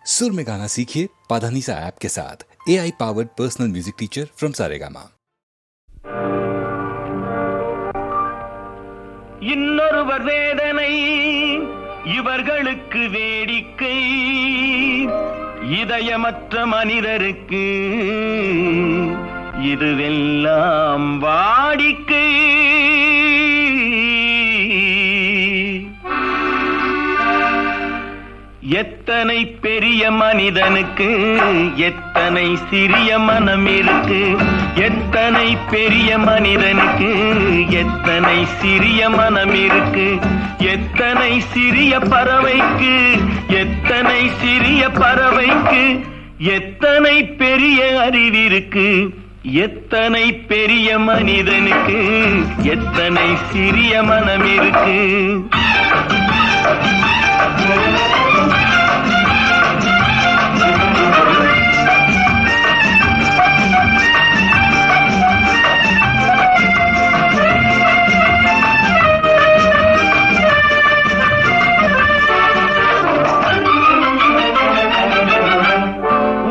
सुर में गाना सीखिए पाधानीसा ऐप के साथ। AI powered personal music teacher from Saregama. இன்னொருவர் வேதனை இவர்களுக்கு வேடிக்கை, இதயமற்ற மனிதருக்கு இதுவெல்லாம் வாடிக்கை. எத்தனை பெரிய மனிதனுக்கு எத்தனை சிறிய மனம் இருக்கு, எத்தனை பெரிய மனிதனுக்கு எத்தனை சிறிய மனம் இருக்கு, எத்தனை சிறிய பறவைக்கு எத்தனை சிறிய பறவைக்கு எத்தனை பெரிய அறிவிருக்கு, எத்தனை பெரிய மனிதனுக்கு எத்தனை சிறிய மனம் இருக்கு.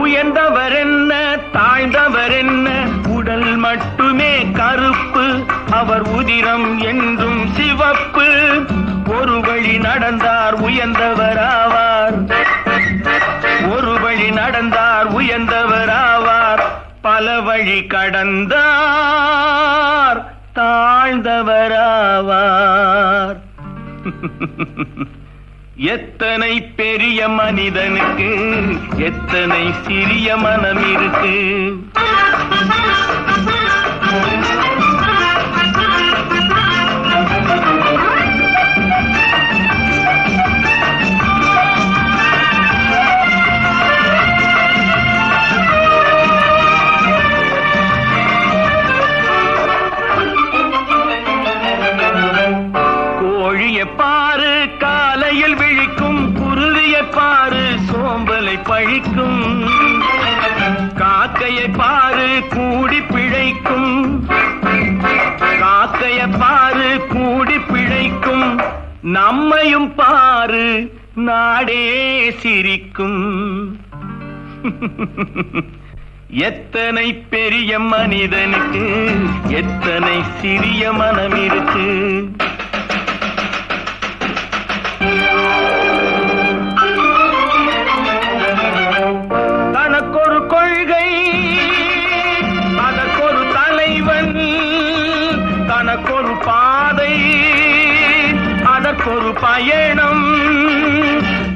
உயர்ந்தவர் என்ன தாழ்ந்தவர் என்ன, உடல் மட்டுமே கருப்பு, அவர் உதிரம் என்றும் சிவப்பு. ஒரு வழி நடந்தார் உயர்ந்தவர் ஆவார், ஒரு வழி நடந்தார் உயர்ந்தவர் ஆவார், பல வழி கடந்தார் தாழ்ந்தவர் ஆவார். எத்தனை பெரிய மனிதனுக்கு எத்தனை சிறிய மனம் இருக்கு. கோழியை பாரு காலையில் விழிக்கும், குருவியை பாரு சோம்பலை பழிக்கும், காக்கையை பாரு கூடி பிழைக்கும், காக்கையை பாரு கூடி பிழைக்கும், நம்மையும் பாரு நாடே சிரிக்கும். எத்தனை பெரிய மனிதனுக்கு எத்தனை சிறிய மனம் இருக்கு. தனக்கொரு கொள்கை அதற்கொரு தலைவன், தனக்கொரு பாதை அதற்கொரு பயணம்,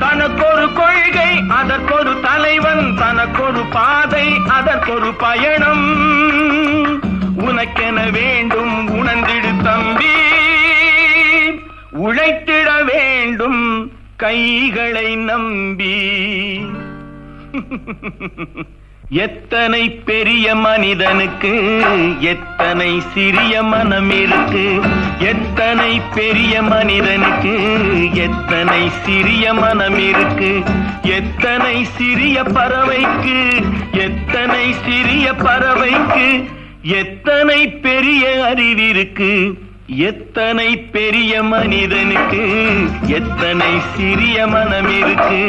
தனக்கொரு கொள்கை அதற்கொரு தலைவன், தனக்கொரு பாதை அதற்கொரு பயணம். உனக்கென வேண்டும் உணர்ந்திடு தம்பி, உழைத்திட வேண்டும் கைகளை நம்பி. எத்தனை பெரிய மனிதனுக்கு எத்தனை சிறிய மனம் இருக்கு, எத்தனை பெரிய மனிதனுக்கு எத்தனை சிறிய மனம் இருக்கு, எத்தனை சிறிய பறவைக்கு எத்தனை சிறிய பறவைக்கு எத்தனை பெரிய அறிவிருக்கு, எத்தனை பெரிய மனிதனுக்கு எத்தனை சிறிய மனம் இருக்கு.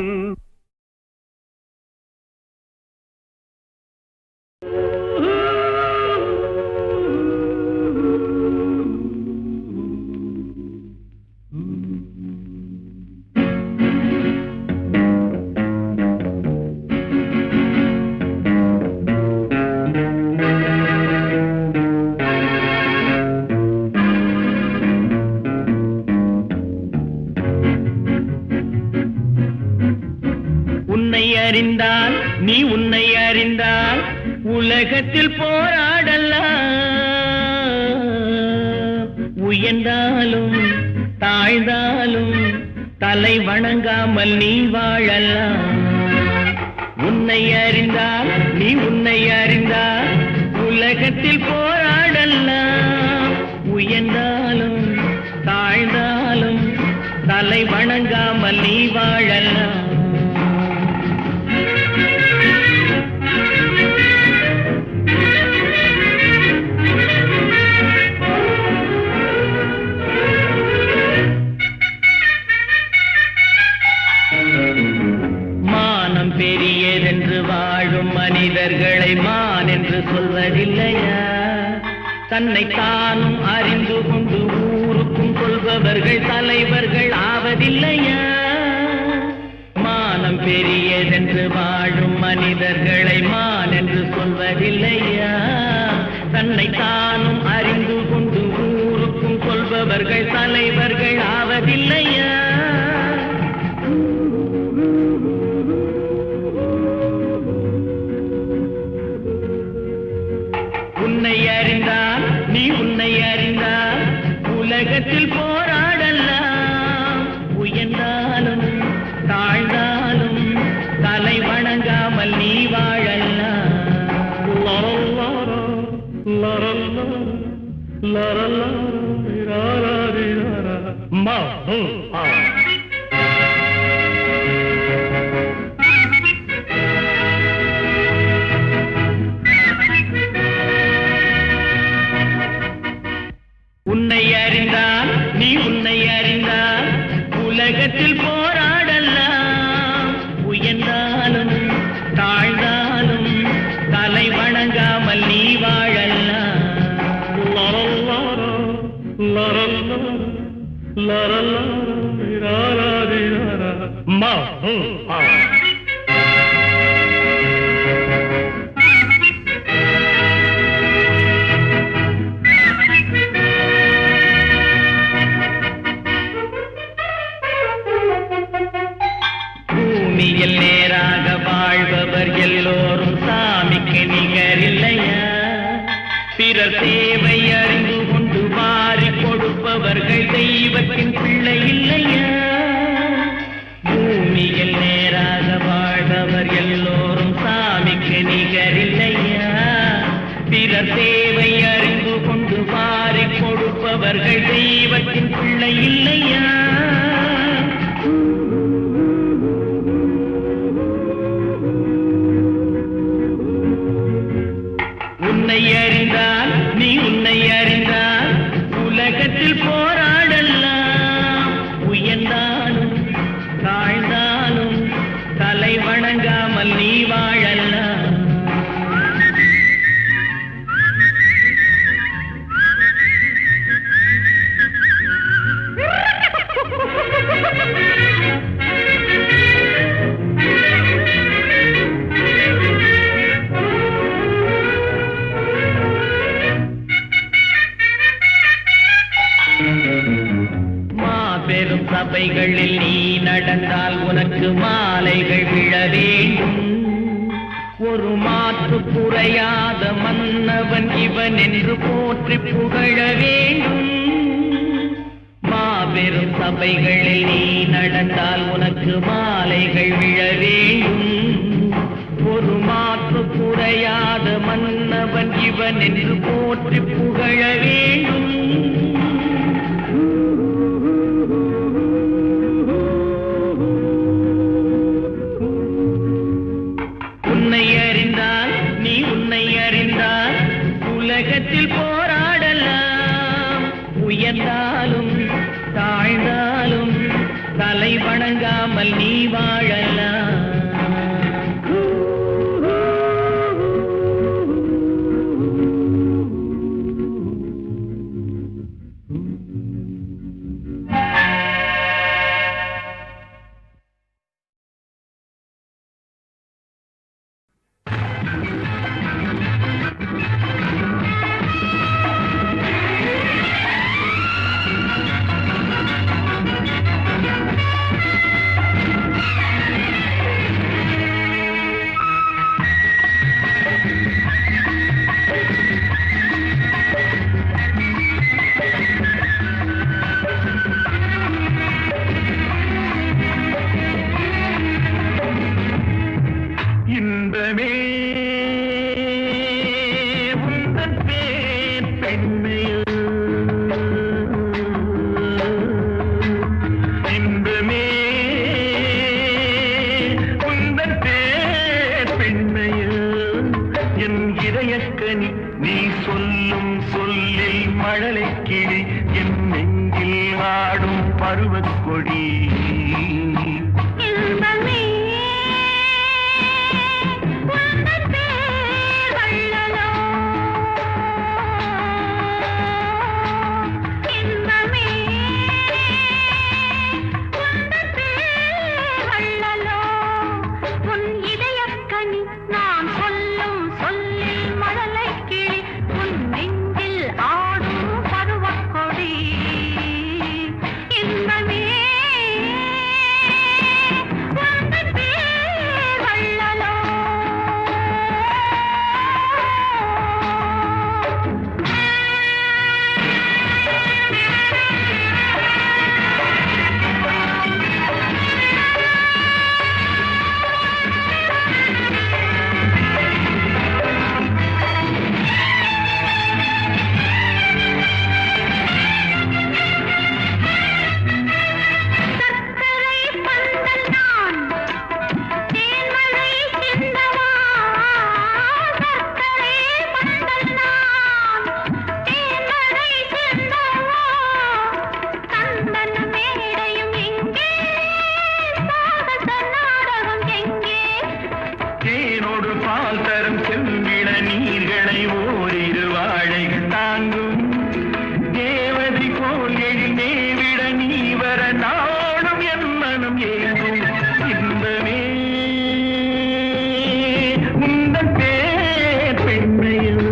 உன்னை அறிந்தால் நீ உன்னை அறிந்தால் உலகத்தில் போராடலாம், உயர்ந்தாலும் தாழ்ந்தாலும் தலை வணங்காமல் நீ வாழலாம். உன்னை அறிந்தால் நீ உன்னை அறிந்தால் உலகத்தில் போராடலாம், உயர்ந்தாலும் தாழ்ந்தாலும் தலை வணங்காமல் நீ வாழலாம். மானம் மானம் பெரியதென்று வாழும் மனிதர்களை மான் என்று சொல்வதில்லையா? தன்னை தானும் அறிந்து கொண்டு ஊருக்கும் சொல்பவர்கள் தலைவர்கள் ஆவதில்லையா? மானம் பெரியதென்று வாழும் மனிதர்களை மான் என்று சொல்வதில்லையா? தன்னை தானும் அறிந்து கொண்டு ஊருக்கும் சொல்பவர்கள் தலைவர்கள் ஆவதில்லையா? உன்னை அறிந்தால் நீ உன்னை அறிந்தால் உலகத்தில் போராடலாம். உயர்ந்தாலும் தாழ்ந்தாலும் தலை வணங்காமல் நீ வாழலாம். உன்னை அறிந்தால் நீ உன்னை அறிந்தால் உலகத்தில் போராடலாம். உயர்ந்தாலும் தாழ்ந்தாலும் தலை வணங்காமல் நீ வாழலாம். பூமியில் நேராக வாழ்பவர் எல்லோரும் சாமிக்கு நிகரில்லையா? பிறர் தேவை அறிந்து கொண்டு வாரி கொடுப்பவர்கள் தெய்வத்தின் பிள்ளை இல்லையா? பூமியில் நேராக வாழ்பவர் எல்லோரும் சாமிக்கு நிகரில்லையா? பிறர் தேவை அறிந்து கொண்டு வாரி கொடுப்பவர்கள் தெய்வத்தின் பிள்ளை இல்லையா? உன்னை அறிந்தால் நீ உன்னை அறிந்தால் உலகத்தில் போராடலாம். உயர்ந்தாலும் தாழ்ந்தாலும் தலை வணங்காமல் நீ வாழலாம். மாபெரும் சபைகளில் நீ நடந்தால் உனக்கு மாலைகள் விழ வேண்டும். ஒரு மாற்று குறையாத மன்னவன் இவன் என்று போற்றி புகழ வேண்டும். மாபெரும் சபைகளில் நீ நடந்தால் உனக்கு மாலைகள் விழ வேண்டும். ஒரு மாற்று குறையாத மன்னவன் இவன் என்று போற்றி புகழ வேண்டும். உன்னை அறிந்தால் நீ உன்னை அறிந்தால் உலகத்தில் போராடலாம். உயர்ந்தாலும் தாழ்ந்தாலும் தலை வணங்காமல் நீ வாழலாம். இன்பமே உந்தன் பேர் பெண்மையோ, இன்பமே உந்தன் பேர் பெண்மையோ, என் இதயக்கனி நீ சொல்லும் சொல்லில் மழலை கிளி, என் நெஞ்சில் ஆடும் பருவக்கொடி. இன்பமே உந்தன் பேர் பெண்மையில்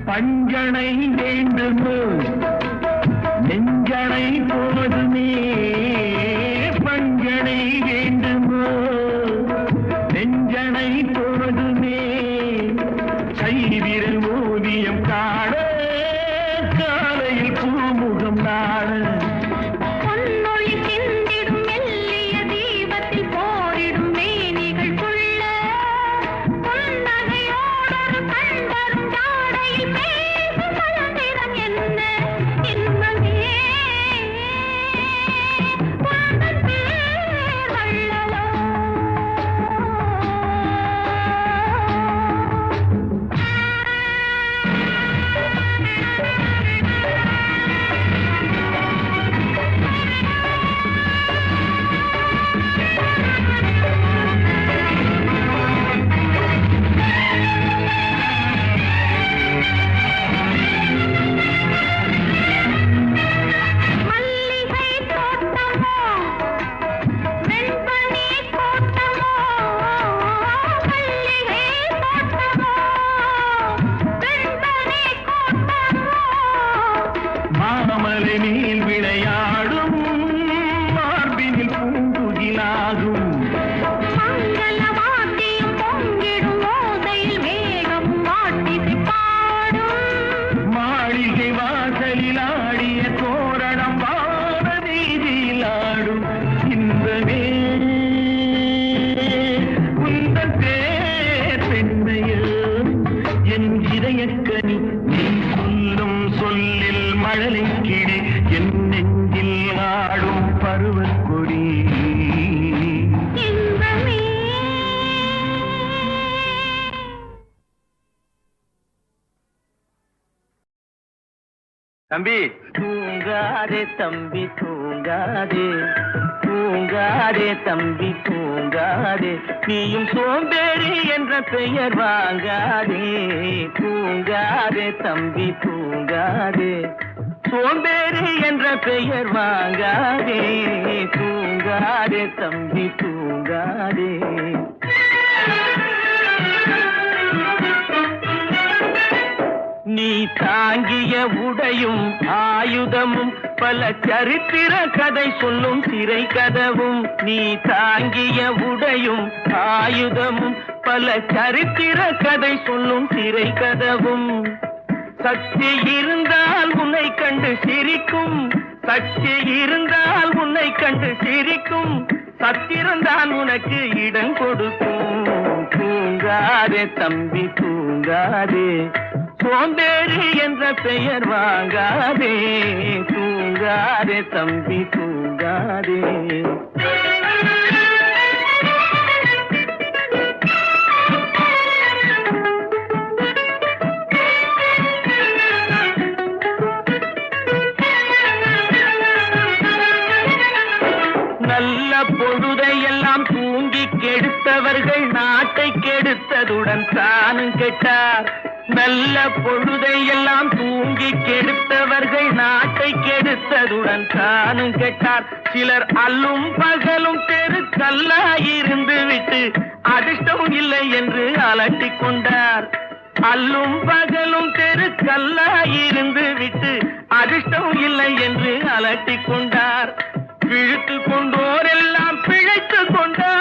பஞ்சனை வேண்டுமோ நெஞ்சனை போதுமே பஞ்சனை வேண்டுமோ நெஞ்சனை போதுமே கைவிரல் ஓவியம் காண காலையில் பூமுகம் நாட மாமலையில் விளையாடும் மார்பினில் பூங்குகிலாகும் மங்கள வாத்தியம் பொங்கிடும் ஓசையில் மேகம் வாட்டிசை பாடும் மாளிகை வாசலில் ஆடிய தோரணம் வான வீதியில் ஆடும் இன்பமே உந்தன் பேர் பெண்மையில் என் இதயக்கனி நீ சொல்லும் சொல்லில் மழலை கிளி என் நெஞ்சில் ஆடும் பருவக்கொடி இன்பமே தம்பி தூங்காதே தம்பி தூங்காதே தூங்காதே தம்பி தூங்காதே நீயும் சோம்பேறி என்ற பெயர் வாங்காதே தூங்காதே தம்பி தூங்காதே சோம்பேறி என்ற பெயர் வாங்காதே தூங்காதே தம்பி தூங்காதே நீ தாங்கிய உடையும் ஆயுதமும் பல சரித்திர கதை சொல்லும் திரை கதவும் நீ தாங்கிய உடையும் ஆயுதமும் பல சரித்திர கதை சொல்லும் திரை கதவும் சக்தி இருந்தால் உன்னை கண்டு சிரிக்கும் சக்தி இருந்தால் உன்னை கண்டு சிரிக்கும் சத்திரந்தான் உனக்கு இடம் கொடுக்கும் தூங்காதே தம்பி தூங்காதே சோம்பேறி என்ற பெயர் வாங்காதே தூங்காதே தம்பி தூங்காதே நல்ல பொழுதையெல்லாம் தூங்கி கெடுத்தவர்கள் நாட்டை கெடுத்ததுடன் தானும் கெட்டார் நல்ல பொழுதையெல்லாம் தூங்கி கெடுத்தவர்கள் நாட்டை கெடுத்ததுடன் தானும் கெட்டார் சிலர் அல்லும் பகலும் தெருக்கல்லாயிருந்து விட்டு அதிர்ஷ்டம் இல்லை என்று அலட்டிக் கொண்டார் அல்லும் பகலும் தெருக்கல்லாயிருந்து விட்டு அதிர்ஷ்டம் இல்லை என்று அலட்டிக் கொண்டார் பிழைத்து கொண்டோரெல்லாம் பிழைத்து கொண்டார்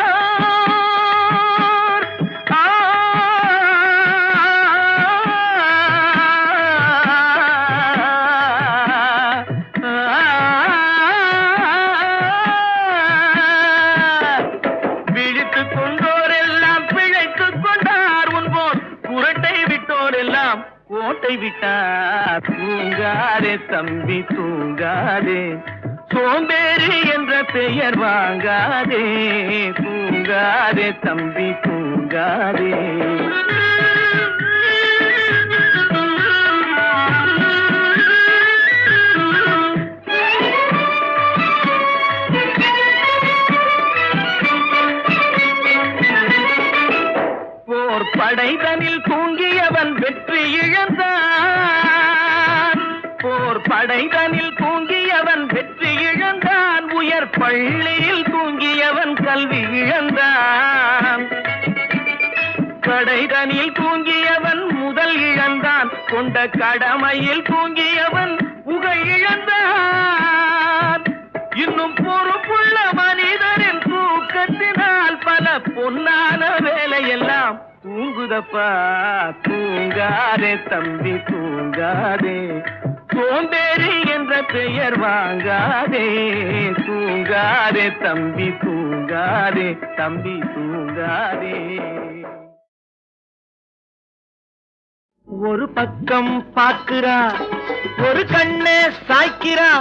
விழித்து கொண்டோரெல்லாம் பிழைத்து கொண்டார் உன்போர் புரட்டை விட்டோரெல்லாம் கோட்டை விட்டார் தூங்காதே தம்பி தூங்காதே சோம்பேறி என்ற பெயர் வாங்காதே தூங்காதே தம்பி தூங்காதே தூங்கியவன் வெற்றி இழந்தான். போர் படைதனில் தூங்கியவன் வெற்றி இழந்தான். உயர் பள்ளியில் தூங்கியவன் கல்வி இழந்தான். கடைதனில் தூங்கியவன் முதல் இழந்தான். கொண்ட கடமையில் தூங்கியவன் புகழ் இழந்தான். இன்னும் பொறுப்புள்ள மனிதரின் தூக்கத்தினால் பல பொன்னான வேலையெல்லாம் தூங்குதப்பா. தூங்காதே தம்பி தூங்காதே, சோம்பேறி என்ற பெயர் வாங்காதே. தூங்காதே தம்பி தூங்காதே, தம்பி தூங்காதே. ஒரு பக்கம் பாக்குறா, ஒரு கண்ணே சாய்க்கிறா.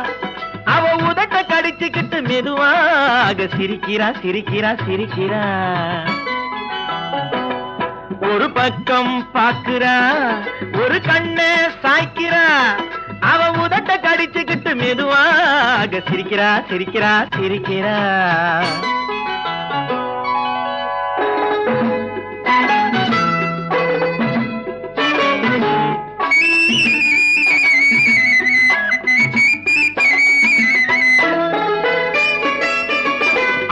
அவ உதட்ட கடிச்சுக்கிட்டு மெதுவாக சிரிக்கிறா சிரிக்கிறா சிரிக்கிறா. ஒரு பக்கம் பாக்குறா, ஒரு கண்ணே சாய்க்கிறா. அவ உதட்ட கடிச்சுக்கிட்டு மெதுவாக சிரிக்கிறா சிரிக்கிறா சிரிக்கிறா.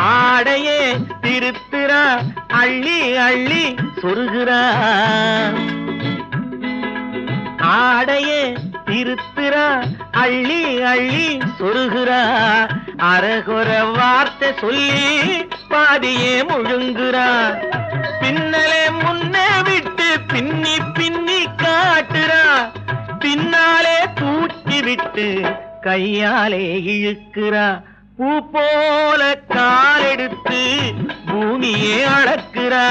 ஆடையே திருத்துறா, அள்ளி அள்ளி சொருகிறா. ஆடையே திருத்துறா, அள்ளி அள்ளி சொருகிறா. அரகுற வார்த்தை சொல்லி பாதியே முழுங்குறா. பின்னலே முன்னே விட்டு பின்னி பின்னி காட்டுறா. பின்னாலே தூக்கி விட்டு கையாலே இழுக்கிறா. பூ போல காலெடுத்து பூமியே அளக்கிறா.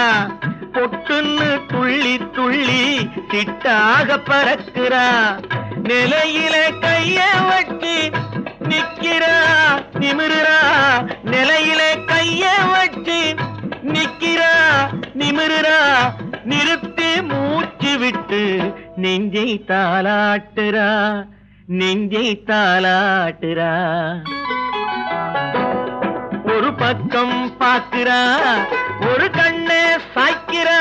பொட்டுன்னு துள்ளி துள்ளி சிட்டாக பறக்கிறா. நிலையில கைய வச்சு நிக்கிறா நிமிருறா. நிலையில கைய வச்சு நிக்கிறா நிமிருறா. நிறுத்தி மூச்சு விட்டு நெஞ்சை தாலாட்டுறா நெஞ்சை தாலாட்டுறா. ஒரு பக்கம் பாக்குறா, ஒரு கண்ணே சாய்க்கிறா.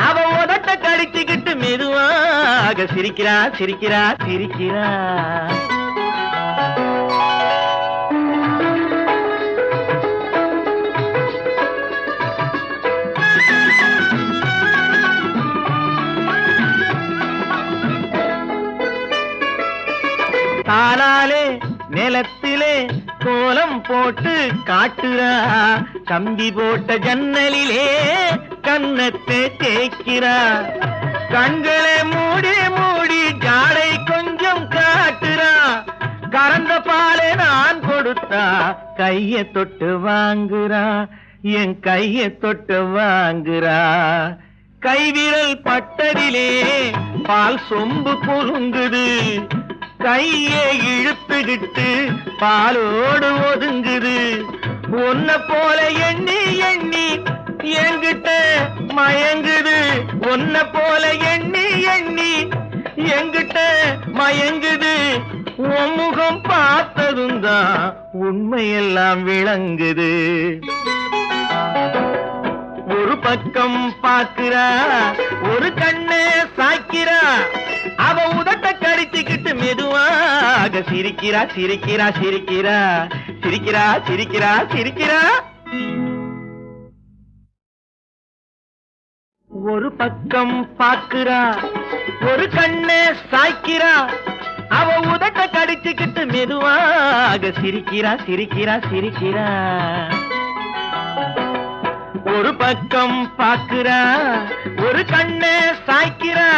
அவ உதட்ட கடிச்சுக்கிட்டு மெதுவாக சிரிக்கிறா சிரிக்கிறா சிரிக்கிறா. தாளாலே நிலத்திலே கோலம் போட்டு காட்டுறா. கம்பி போட்ட ஜன்னலிலே கன்னத்தை தேய்க்கிறா. கண்களை மூடி மூடி ஜாடை கொஞ்சம் காட்டுறா. கறந்த பாலை நான் கொடுத்தா கைய தொட்டு வாங்குறா. என் கைய தொட்டு வாங்குறா. கைவிரல் பட்டதிலே பால் சொம்பு பொருங்குது. கையை இழுத்துக்கிட்டு பாலோடு ஒதுங்குது. உன்னை போல எண்ணி எண்ணி என்கிட்ட மயங்குது. உன்னை போல எண்ணி எண்ணி என்கிட்ட மயங்குது. உன் முகம் பார்த்ததும் தான் உண்மையெல்லாம் விளங்குது. ஒரு பக்கம் பாக்குறா, ஒரு கண்ணே சாய்க்கிறா. அவ உதட்ட கடிச்சுக்கிட்டு மெதுவாக சிரிக்கிறா சிரிக்கிறா சிரிக்கிறா சிரிக்கிறா சிரிக்கிறா சிரிக்கிறா. ஒரு பக்கம் பாக்குறா, ஒரு கண்ணே சாய்க்கிறா. அவ உதட்ட கடிச்சுக்கிட்டு மெதுவாக சிரிக்கிறா சிரிக்கிறா சிரிக்கிறா. ஒரு பக்கம் பாக்குறா, ஒரு கண்ணே சாய்க்கிறா.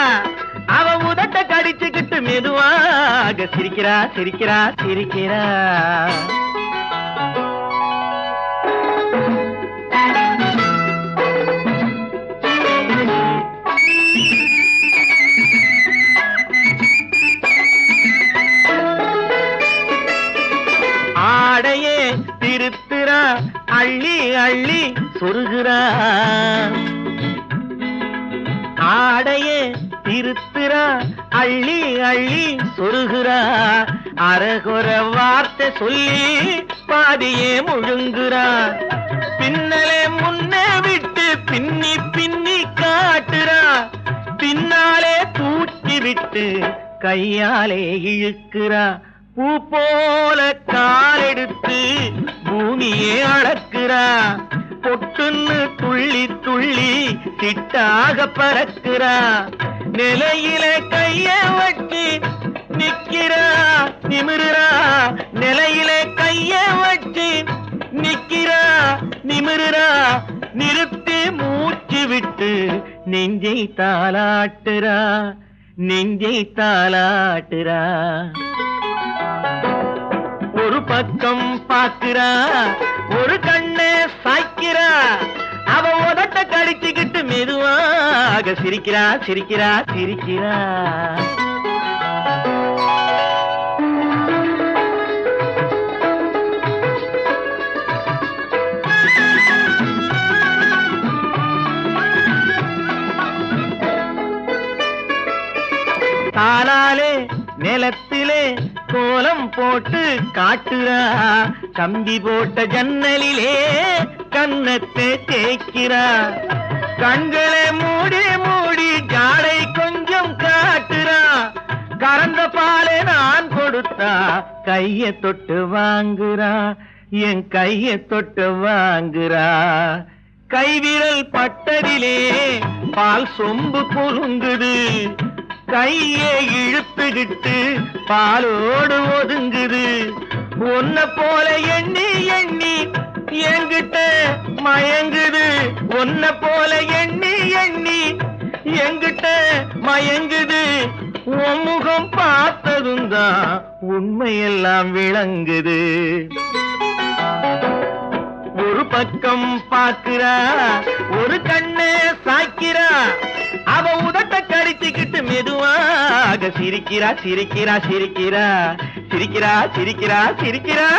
அவ உதட்ட கடிச்சுக்கிட்டு மெதுவாக சிரிக்கிறா சிரிக்கிறா சிரிக்கிறா. ஆடையே திருத்துறா, அள்ளி அள்ளி சொருகிறா. ஆடையே திருத்துறா, அள்ளி அள்ளி சொருகிறா. அரகுற வார்த்தை சொல்லி பாதியே முழுங்குறா. பின்னலே முன்னே விட்டு பின்னி பின்னி காட்டுறா. பின்னாலே மூச்சு விட்டு கையாலே இழுக்கிறா. பூ போல காலெடுத்து பூமியே அளக்கிறா. பொட்டுன்னு துள்ளி துள்ளி சிட்டாக பறக்கிறா. நிலையில கைய வச்சு நிக்கிறா நிமிருறா. நிலையில கைய வச்சு நிக்கிறா நிமிருறா. நிறுத்தி மூச்சு விட்டு நெஞ்சை தாலாட்டுறா. நெஞ்சை தாலாட்டுறா. ஒரு பக்கம் பாக்குறா, ஒரு கண்ணை சாய்க்கிறா. அவ உதட்ட கடிச்சுக்கிட்டு மெதுவாக சிரிக்கிறா சிரிக்கிறா சிரிக்கிறா. காலாலே நிலத்திலே கோலம் போட்டு காட்டுறா. கம்பி போட்ட ஜன்னலிலே கன்னத்தை தேய்க்கிறா. கண்களை மூடி மூடி ஜாடை கொஞ்சம் காட்டுறா. கறந்த பாலை நான் கொடுத்தா கைய தொட்டு வாங்குறா. என் கைய தொட்டு வாங்குறா. கைவிரல் பட்டதிலே பால் சொம்பு பொருங்குது. கையை இழுத்துக்கிட்டு பாலோடு ஒதுங்குது. ஒன்ன போல எண்ணி எண்ணி என்கிட்ட மயங்குது. ஒன்ன போல எண்ணி எண்ணி என்கிட்ட மயங்குது. உன் முகம் பார்த்ததும் தான் உண்மையெல்லாம் விளங்குது. ஒரு பக்கம் பாக்குறா, ஒரு கண்ணை சாய்க்கிறா. அவ உதட்ட கடிச்சுக்கிட்டு மெதுவாக சிரிக்கிறா சிரிக்கிறா சிரிக்கிறா சிரிக்கிறா சிரிக்கிறா சிரிக்கிறா.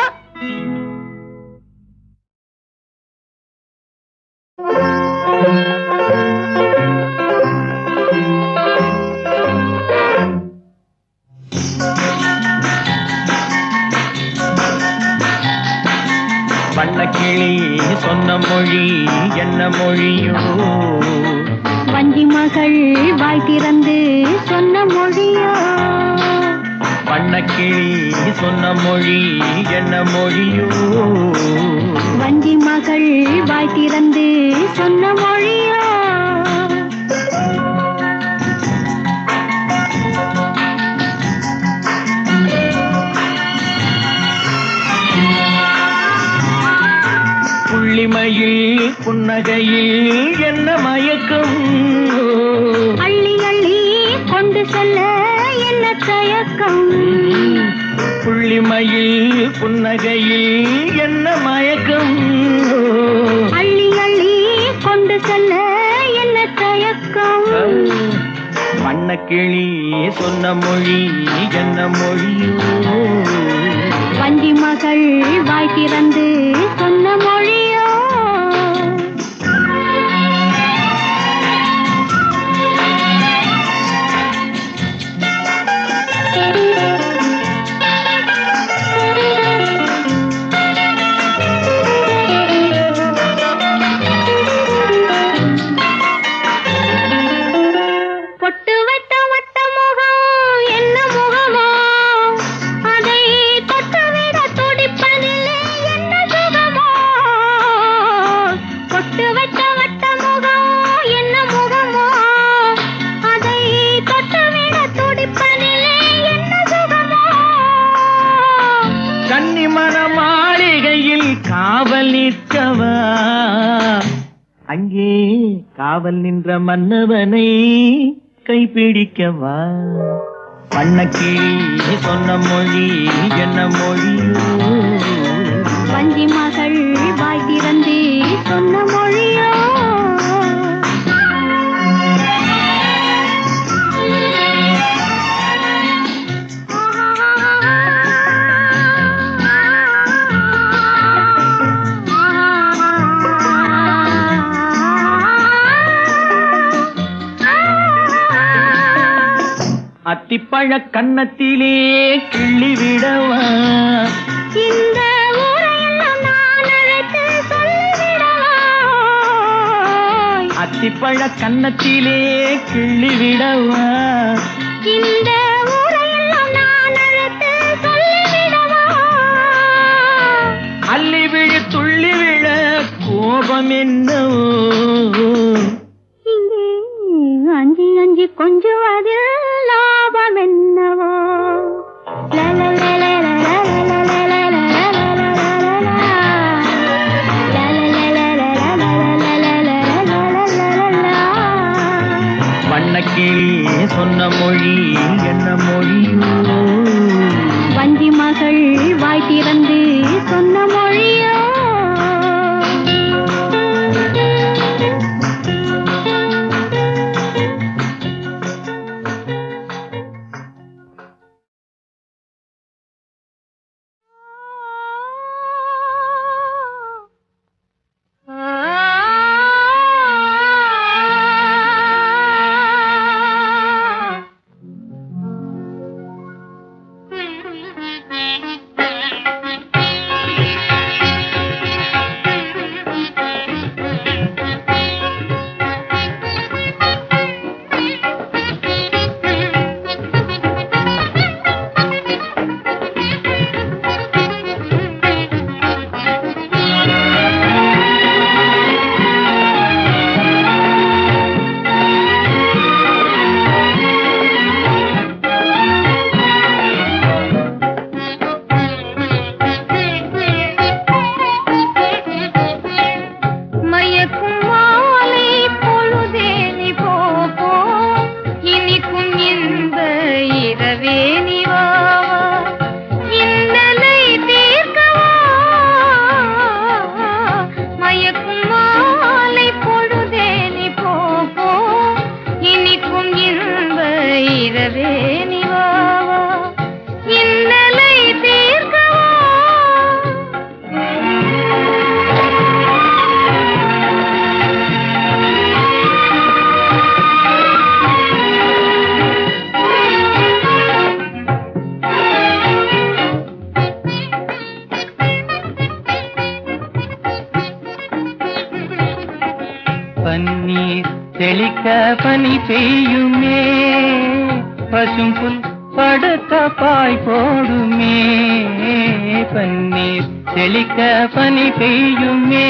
வண்ணக்கிளி சொன்ன மொழி என்ன மொழியோ? வஞ்சி மகள் வாய் திறந்து சொன்ன மொழியோ? வண்ணக்கிளி சொன்ன மொழி என்ன மொழியோ? வஞ்சி மகள் வாய் திறந்து சொன்ன மொழியோ? புள்ளிமையில் புன்னகையில் என்ன மயக்கம்? அள்ளி அள்ளி கொண்டு செல்ல என்ன தயக்கம்? புள்ளிமையில் புன்னகையில் என்ன மயக்கம்? அள்ளி அள்ளி கொண்டு செல்ல என்ன தயக்கம்? வண்ணக்கிளி சொன்ன மொழி என்ன மொழியோ? வஞ்சி மகள் வாய் திறந்து சொன்ன மொழியோ? பொட்டு வைத்த வட்ட முகம் என்ன முகமோ? அதை தொட்டுவிட துடிப்பதில்லை என்ன சுகமோ? பொட்டு வைத்த வட்ட முகம் என்ன முகமோ? அதை தொட்டுவிட துடிப்பதில்லை என்ன சுகமோ? கன்னிமன மாளிகையில் காவல் நிற்கவா? அங்கே காவல் நின்ற மன்னவனை கைப்பிடிக்கவா? வண்ணக்கிளி சொன்ன மொழி என்ன மொழியோ? வஞ்சி மகள் வாய் திறந்து சொன்ன மொழியோ? அத்திப்பழ கன்னத்திலே கிள்ளி விடவா? இந்த ஊரையெல்லாம் நான் அழைத்து சொல்லிவிடவா? அத்திப்பழ கன்னத்திலே கிள்ளி விடவா? இந்த ஊரையெல்லாம் நான் அழைத்து சொல்லிவிடவா? அள்ளி விழு துள்ளி விழ கோபம் என்னவோ இங்கே அஞ்சி அஞ்சி கொஞ்சுவதில் லாபம் என்னவோ? வண்ணக்கிளி சொன்ன மொழி என்ன மொழியோ? வஞ்சி மகள் வாய் திறந்து சொன்ன மொழியோ? பன்னீர் தெளிக்க பனி பெய்யுமே, பசும் புல் படுத்த பாய் போடுமே. பன்னீர் தெளிக்க பனி பெய்யுமே,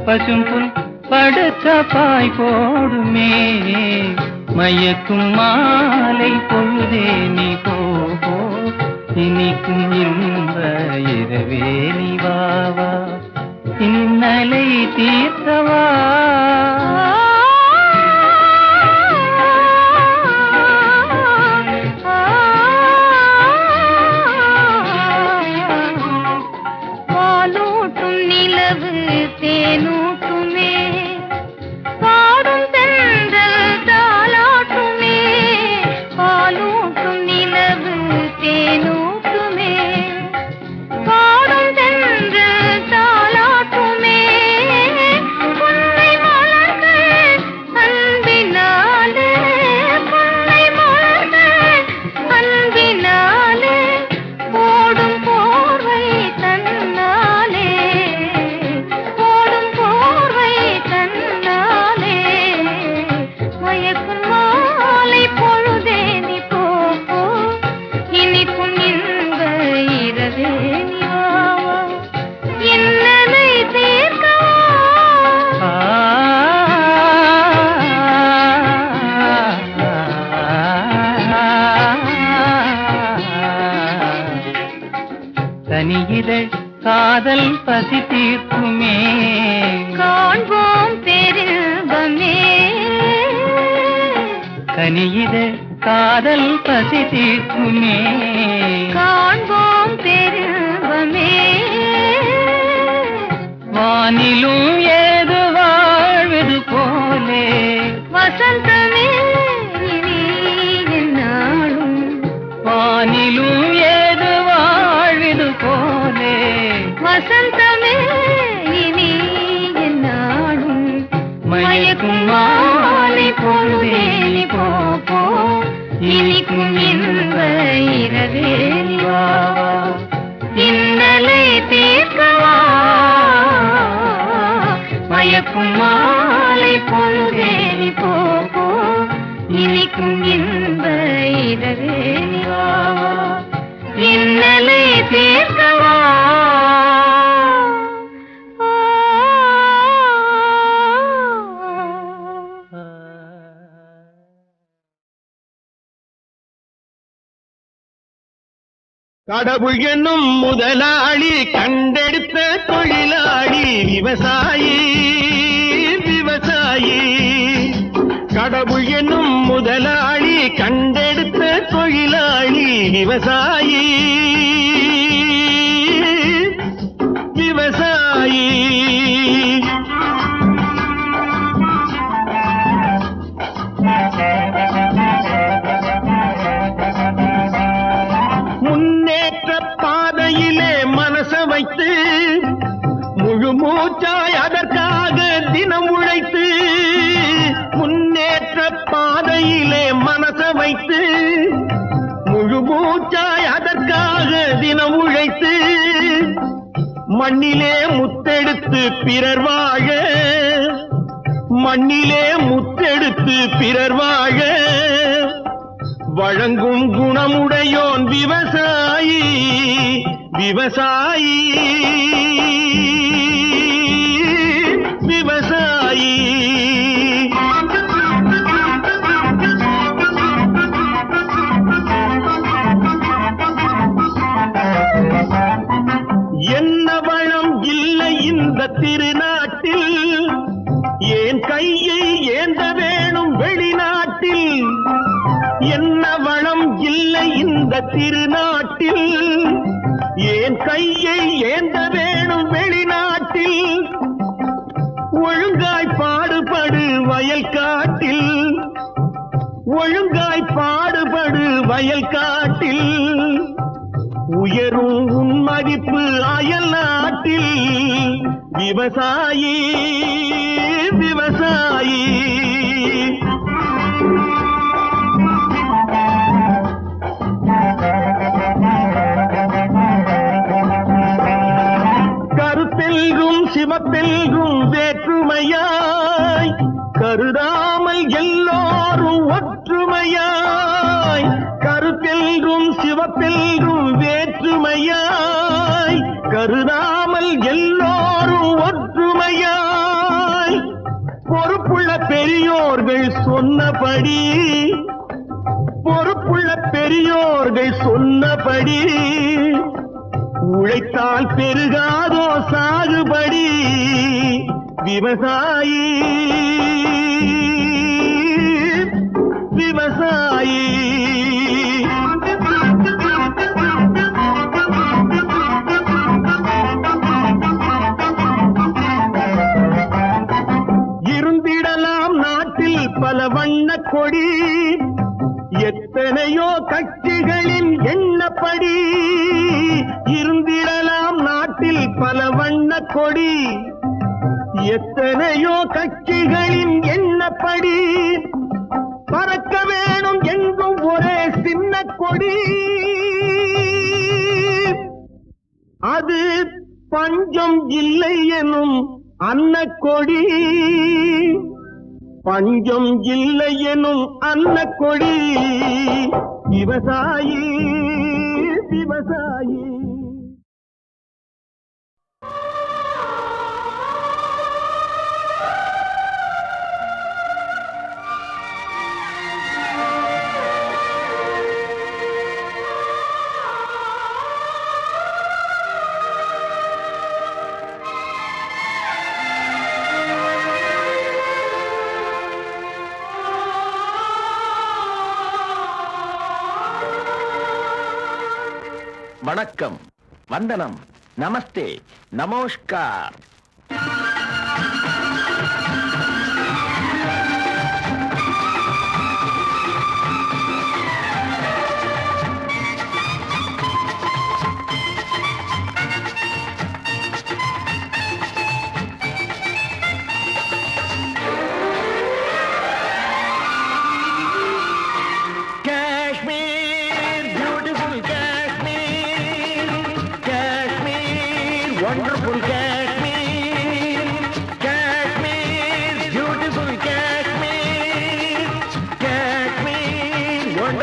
பசும் புல் படுத்த பாய் போடுமே. மயக்கும் மாலை பொழுதே நீ போ, இனிக்கும் இன்ப இரவே நீ வாவா, இன்னலை தீர்த்தவா. பாலூட்டும் நிலவு தேனூட்டுமே, பாடும் தென்றல் தாலாட்டுமே. பாலூட்டும் நிலவு தேனூட்டுமே, பாடும் தென்றல் தாலாட்டுமே. புன்னை மலர்கள் அன்பினாலே, புன்னை மலர்கள் அன்பினாலே, ஓடும் போர்வை தன்னாலே, ஓடும் போர்வை தன்னாலே. மயக்கும் மாலை பொழுதே நீ போ, இனிக்கும் இன்ப இரவே நீ வா, இன்னலை தீர்க்கவா. தனியிதழ் காதல் பசி தீர்க்குமே, காண்போம் பெரும்பமே. கனியிதழ் காதல் பசி தீர்க்குமே. காண்போம் பெரும்பமே. வானிலும் ஏது வாழ்வது போலே, வசந்தமே இனி என்னாலும், வானிலும் ஏது வாழ்வது போலே. வசந்தமே இனி என்னாலும். மயக்கும் மாலை பொழுதே நீ போ, இனிக்கும் இன்ப இரவே நீ வா, இன்னலை தீர்க்கவா. இனிக்கும் இன்ப இதழே வா, இன்னலை தீர்க்கவா. கடவுள் என்னும் முதலாளி கண்டெடுத்த தொழிலாளி விவசாயி விவசாயி. கடவுள் என்னும் முதலாளி கண்டெடுத்த தொழிலாளி விவசாயி விவசாயி. முன்னேற்ற பாதையிலே மனச வைத்து முழு மூச்சாய் அதற்காக தினம் உழைத்து, முன்னேற்ற பாதையிலே மனச வைத்து முழு மூச்சாய் அதற்காக தினம் உழைத்து, மண்ணிலே முத்தெடுத்து பிறர் வாழ, மண்ணிலே முத்தெடுத்து பிறர் வாழ வழங்கும் குணமுடையோன் விவசாயி விவசாயி விவசாயி. என்ன வளம் இல்லை இந்த திருநாட்டில், ஏன் கையை ஏந்த வேணும் வெளிநாட்டில். என்ன வளம் இல்லை இந்த திருநாட்டில், ஏன் கையை ஏந்த வேணும் வெளிநாட்டில். ஒழுங்காய் பாடுபடு வயல் காட்டில், ஒழுங்காய் பாடுபடு வயல் காட்டில். உயரும் உன் மதிப்பு அயல் நாட்டில். விவசாயி விவசாயி. கருத்தெல்கும் சிவப்பெல்கும் வேற்றுமையாய் கருதாமல் எல்லோரும் ஒற்றுமையாய். கருத்தெல்கும் சிவப்பெல்கும் வேற்றுமையாய் கருதாமல் எல்லோரும் ஒற்றுமையாய். பொறுப்புள்ள பெரியோர்கள் சொன்னபடி, பொறுப்புள்ள பெரியோர்கள் சொன்னபடி, உழைத்தால் பெருகாதோ சாகுபடி. விவசாயி விவசாயி. இருந்திடலாம் நாட்டில் பல வண்ண கொடி, எத்தனையோ கட்சிகளின் எண்ணப்படி. இருந்திடலாம் நாட்டில் பல வண்ண கொடி, எத்தனையோ கட்சிகளின் எண்ணப்படி. பறக்க வேணும் எங்கும் ஒரே சின்ன கொடி, அது பஞ்சம் இல்லை எனும் அன்னக்கொடி. பஞ்சம் இல்லை எனும் அன்னக்கொடி. விவசாயி விவசாயி. வணக்கம், வந்தனம், நமஸ்தே, நமஸ்கார். Wonderful Kashmir, Kashmir, beautiful Kashmir, Kashmir.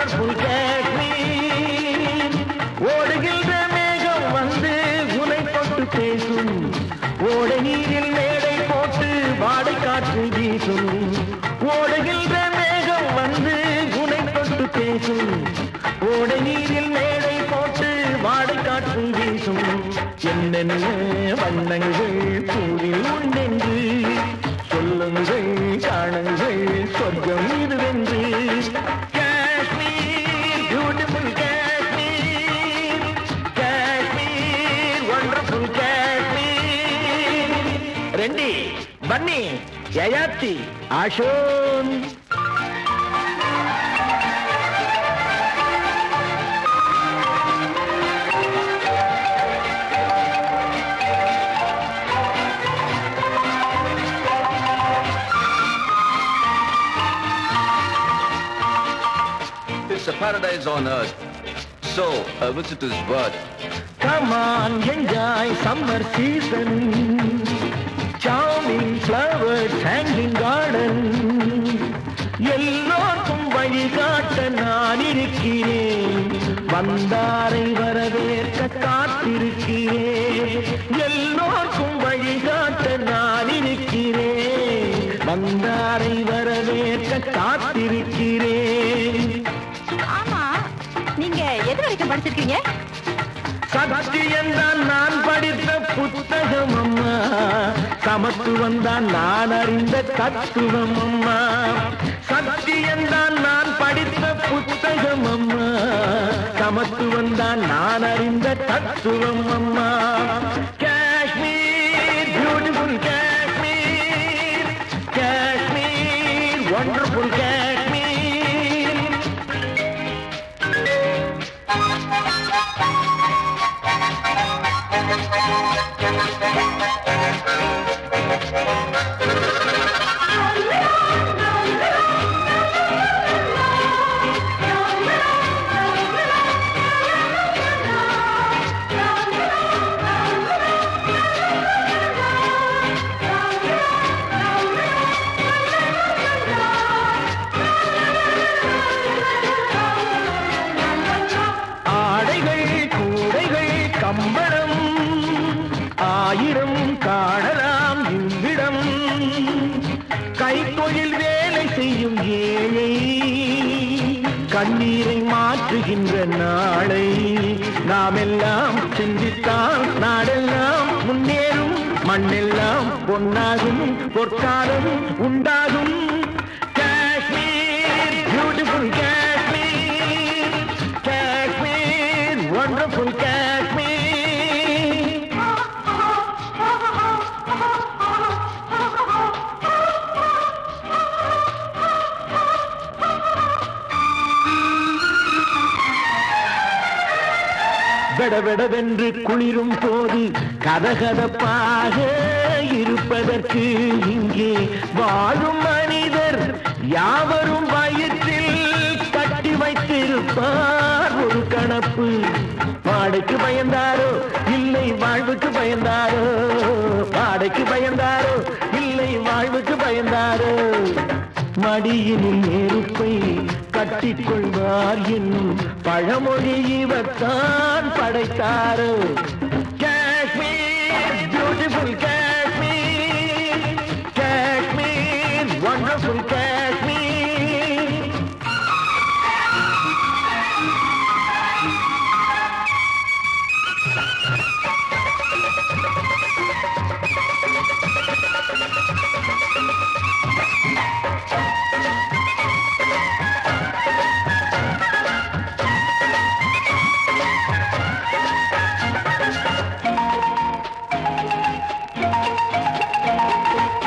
Wonderful Kashmir ஓடுகின்ற மேகம் வந்து உனை தொட்டு பேசும் ஓடை நீரில் மேடை போட்டு வாடை காற்று வீசும் ஓடுகின்ற மேகம் வந்து உனை தொட்டு பேசும் ஓடை நீரில் மேடை போட்டு வாடை காற்று வீசும் என்னென்ன வண்ணங்கள் பூவில் உண்டென்று சொல்லுங்கள் காணுங்கள் சொர்க்கம் இதுவென்று காஷ்மீர் பியூட்டிஃபுல் காஷ்மீர் காஷ்மீர் வண்டர்ஃபுல் காஷ்மீர் ரெண்டி பன்னி Yayati ஆஷோன் It's a paradise on earth. So, a visitor's birth. Come on, enjoy summer season. Charming flowers hanging garden. எல்லோருக்கும் வழிகாட்ட நான் இருக்கிறேன் வந்தாரை வரவேற்க காத்திருக்கிறேன் எல்லோருக்கும் வழிகாட்ட நான் இருக்கிறேன் வந்தாரை வரவேற்க காத்திருக்கிறேன் ஆமா, நீங்க எது வரைக்கும் படிச்சிருக்கீங்க? சத்தியம்தான் நான் படித்த புத்தகம் அம்மா சமத்துவம் தான் நான் அறிந்த தத்துவம் அம்மா சத்தியம்தான் நான் படித்த புத்தகம் அம்மா சமத்துவம் தான் நான் அறிந்த தத்துவம் அம்மா காஷ்மீர் பியூட்டிஃபுல் காஷ்மீர் காஷ்மீர் வண்டர்ஃபுல் காஷ்மீர் ஆடைகள் கூடைகள் கம்பளம் ஆயிரம் காணலாம் இவ்விடம் கைத்தொழில் வேலை செய்யும் ஏழை கண்ணீரை மாற்றுகின்ற நாளை நாம் எல்லாம் சிந்தித்தால் நாடெல்லாம் முன்னேறும் மண்ணெல்லாம் பொன்னாகும் பொற்காலம் உண்டாகும் காஷ்மீர் பியூட்டிஃபுல் காஷ்மீர் காஷ்மீர் வண்டர்ஃபுல் காஷ்மீர் வெடவெடவென்று குளிரும் போது கதகதப்பாக இருப்பதற்கு இங்கே வாழும் மனிதர் யாவரும் வயிற்றில் கட்டி வைத்திருப்பார் ஒரு கணப்பு வாடைக்கு பயந்தாரோ இல்லை வாழ்வுக்கு பயந்தாரோ வாடைக்கு பயந்தாரோ இல்லை வாழ்வுக்கு பயந்தாரோ மடியினில் நெருப்பை கட்டிக்கொள்வார் என்னும் பழமொழி இவர்தான் படைத்தாரோ காஷ்மீர் பியூட்டிஃபுல் காஷ்மீர் காஷ்மீர் வண்டர்ஃபுல் காஷ்மீர்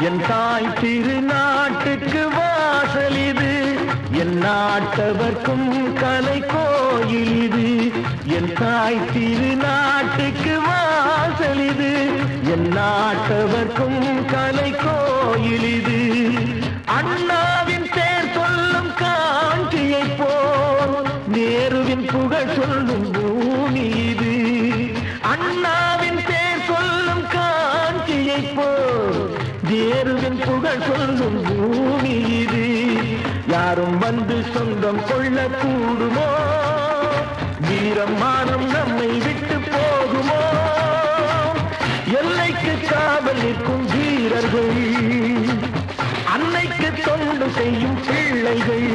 என் தாய் திருநாட்டுக்கு வாசல் இது என் நாட்டவர்க்கும் கலை கோயில் இது என் தாய் திருநாட்டுக்கு வாசல் இது என் நாட்டவர்க்கும் கலை கோயில் இது அண்ணாவின் பேர் சொல்லும் காஞ்சியை போல் நேருவின் புகழ் சொல்லும் பூமி இது அண்ணாவின் பேர் சொல்லும் காஞ்சியை போல் நேருவின் புகழ் சொல்லும் பூமி இது யாரும் வந்து வந்து சொந்தம் கொள்ள கூடுமோ? வீரம் மானம் நம்மை விட்டு போகுமோ? எல்லைக்கு காவல் நிற்கும் வீரர்கள், அன்னைக்கு தொண்டு செய்யும் பிள்ளைகள்.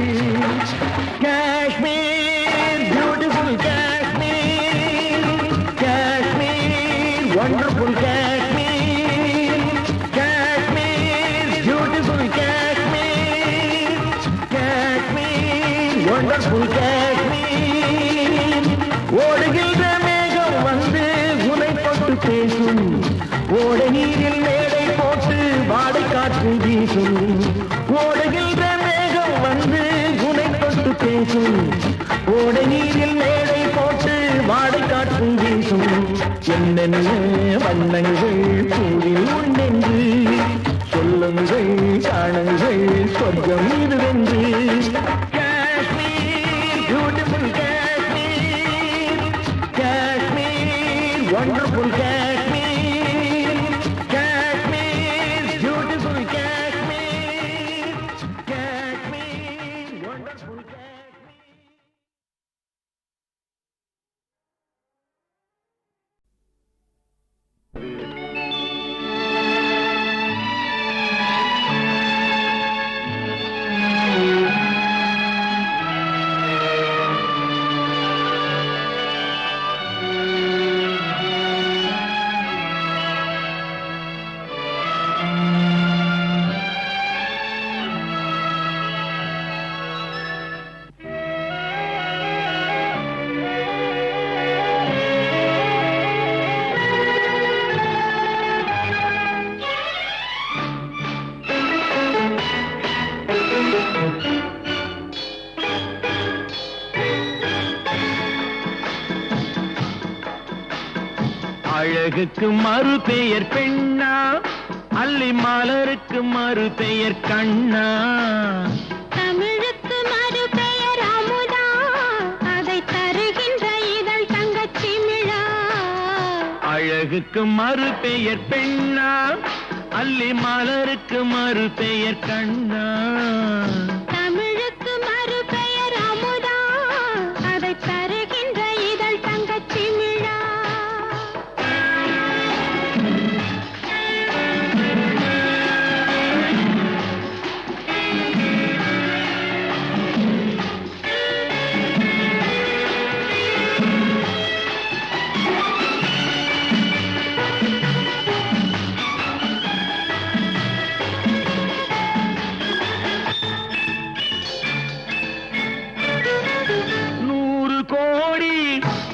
Kashmir beautiful Kashmir, Kashmir wonderful Kashmir, Kashmir beautiful Kashmir, Kashmir wonderful Kashmir. ஓடுகின்ற மேகம் வந்து உனை தொட்டு பேசும், ஓடை நீரில் மேடை போட்டு வாடை காற்று வீசும். ஓடுகின்ற மேகம் வந்து உனை தொட்டு பேசும், ஓடை நீரில் மேடை போட்டு வாடை காற்று வீசும். என்னென்ன வண்ணங்கள் பூவில் உண்டென்று சொல்லுங்கள், காணுங்கள் சொர்க்கம் இதுவென்று. Kashmir beautiful Kashmir, Kashmir wonderful Kashmir, Kashmir beautiful Kashmir, Kashmir wonderful Kashmir. அழகுக்கு மறு பெயர் பெண்ணா, அல்லி மலருக்கு மறு பெயர் கண்ணா. தமிழுக்கு மறு பெயர் அமுதா, அதை தருகின்ற இதழ் தங்கச்சிமிழா. அழகுக்கு மறு பெயர் பெண்ணா, அல்லி மலருக்கு மறு பெயர் கண்ணா. தமிழுக்கு மறு பெயர் அமுதா, அதை தருகின்ற இதழ் தங்கச்சிமிழா.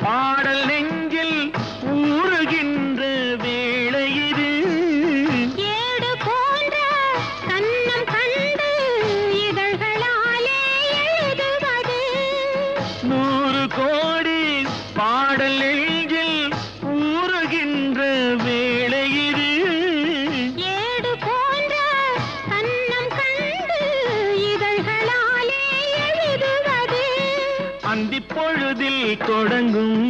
பாடல் நெஞ்சில் ஊறுகின்ற வேளை இது. ஏடு போன்ற கண்ணம் கண்டு இதழ்களாலே எழுதுவது. 100 கோடி பாடல் நெஞ்சில் ஊறுகின்ற வேளை இது. ஏடு போன்ற கண்ணம் கண்டு இதழ்களாலே எழுதுவது. அந்திப் பொழுதில் தொடங்கும்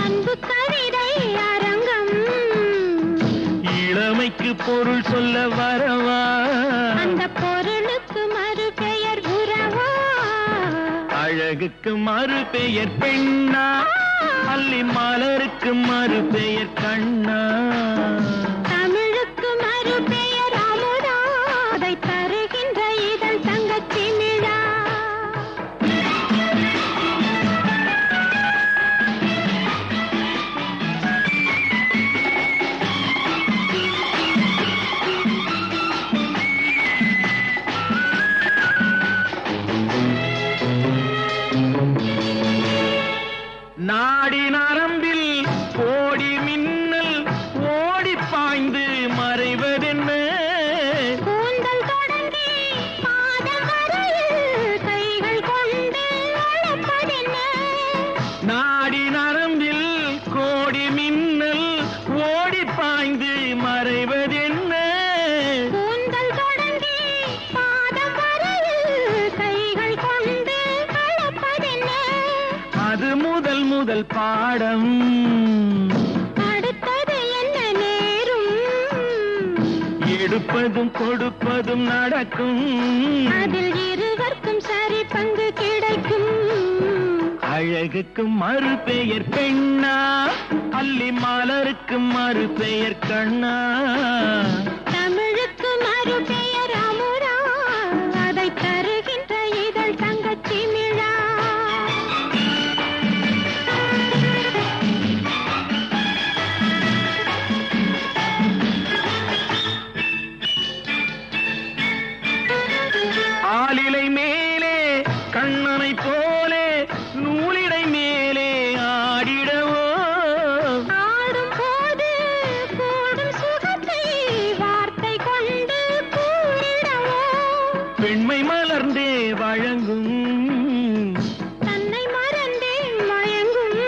அன்பு கவிதை அரங்கம். இளமைக்கு பொருள் சொல்ல வரவா, அந்த பொருளுக்கு மறு பெயர் உறவா. அழகுக்கு மறு பெயர் பெண்ணா, அல்லி மலருக்கு மறு பெயர் கண்ணா. தமிழுக்கு மறு பெயர் அமுதா, அதை தருகின்ற இதழ் தங்கச்சிமிழா. நாடி நரம்பில் கோடி மின்னல் ஓடி பாய்ந்து மறைவதென்ன. கூந்தல் தொடங்கி பாதம் வரையில் கைகள் கொண்டு அழைப்பதென்ன. நாடி நரம்பில் கோடி மின்னல் ஓடி பாய்ந்து மறைவதென்ன. கூந்தல் தொடங்கி பாதம் வரையில் கைகள் கொண்டு அழைப்பதென்ன. அது முதல் முதல் பாடம், அடுத்தது என்ன நேரும். எடுப்பதும் கொடுப்பதும் நடக்கும். அதில் இருவர்க்கும் அழகுக்கு மறு பெயர் பெண்ணா அல்லி மலருக்கு மறு பெயர் கண்ணா தமிழுக்கு மறு பெயர் அமுதா அதை தருகின்ற இதழ் தங்கச்சி மிழா ஆலிலை மேலே கண்ணனை போலே நூலிடை மேலே ஆடிடவோ ஆடும் போது கூடும் சுகத்தை வார்த்தை கொண்டு கூறிடவோ பெண்மை மலர்ந்தே வழங்கும் தன்னை மறந்தே மயங்கும்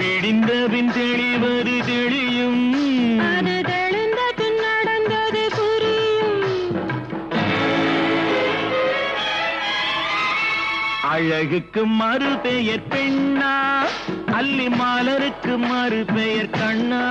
விடிந்தபின் தெளிவது தெளியும் அது தெளிந்த பின் நடந்தது புரியும் அழகுக்கு மறு பெயர் பெண்ணா அல்லி மலருக்கு மறு பெயர் கண்ணா